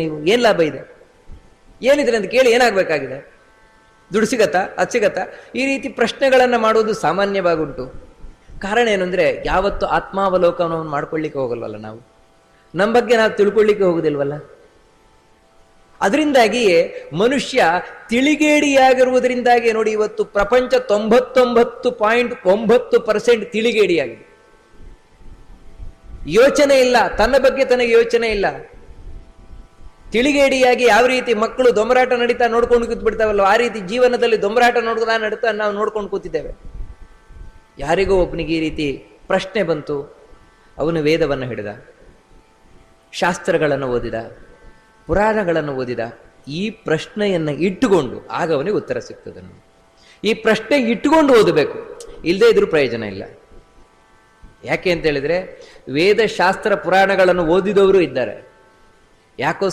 ನೀವು ಏನ್ ಲಾಭ ಇದೆ, ಏನಿದ್ರೆ ಅಂತ ಕೇಳಿ ಏನಾಗಬೇಕಾಗಿದೆ, ದುಡ್ಡು ಸಿಗತ್ತಾ, ಅದು ಸಿಗತ್ತಾ, ಈ ರೀತಿ ಪ್ರಶ್ನೆಗಳನ್ನು ಮಾಡುವುದು ಸಾಮಾನ್ಯವಾಗುಂಟು. ಕಾರಣ ಏನು ಅಂದ್ರೆ ಯಾವತ್ತು ಆತ್ಮಾವಲೋಕನವನ್ನು ಮಾಡ್ಕೊಳ್ಳಿಕ್ಕೆ ಹೋಗಲ್ವಲ್ಲ, ನಾವು ನಮ್ಮ ಬಗ್ಗೆ ನಾವು ತಿಳ್ಕೊಳ್ಳಿಕ್ಕೆ ಹೋಗುದಿಲ್ವಲ್ಲ. ಅದರಿಂದಾಗಿಯೇ ಮನುಷ್ಯ ತಿಳಿಗೇಡಿಯಾಗಿರುವುದರಿಂದಾಗಿ ನೋಡಿ ಇವತ್ತು ಪ್ರಪಂಚ 99.9% ತಿಳಿಗೇಡಿಯಾಗಿದೆ. ಯೋಚನೆ ಇಲ್ಲ, ತನ್ನ ಬಗ್ಗೆ ತನಗೆ ಯೋಚನೆ ಇಲ್ಲ. ತಿಳಿಗೇಡಿಯಾಗಿ ಯಾವ ರೀತಿ ಮಕ್ಕಳು ದೊಂಬರಾಟ ನಡೀತಾ ನೋಡ್ಕೊಂಡು ಕೂತ್ ಬಿಡ್ತಾವಲ್ಲ, ಆ ರೀತಿ ಜೀವನದಲ್ಲಿ ದೊಂಬರಾಟ ನಡೀತಾ ನಾವು ನೋಡ್ಕೊಂಡು ಕೂತಿದ್ದೇವೆ. ಯಾರಿಗೋ ಒಬ್ಬನಿಗೆ ಈ ರೀತಿ ಪ್ರಶ್ನೆ ಬಂತು, ಅವನು ವೇದವನ್ನು ಹಿಡಿದ, ಶಾಸ್ತ್ರಗಳನ್ನು ಓದಿದ, ಪುರಾಣಗಳನ್ನು ಓದಿದ. ಈ ಪ್ರಶ್ನೆಯನ್ನು ಇಟ್ಟುಕೊಂಡು ಆಗ ಅವನಿಗೆ ಉತ್ತರ ಸಿಗ್ತದೆ. ಈ ಪ್ರಶ್ನೆ ಇಟ್ಟುಕೊಂಡು ಓದಬೇಕು, ಇಲ್ಲದೆ ಇದ್ರೂ ಪ್ರಯೋಜನ ಇಲ್ಲ. ಯಾಕೆ ಅಂತ ಹೇಳಿದ್ರೆ ವೇದ ಶಾಸ್ತ್ರ ಪುರಾಣಗಳನ್ನು ಓದಿದವರು ಇದ್ದಾರೆ. ಯಾಕೋ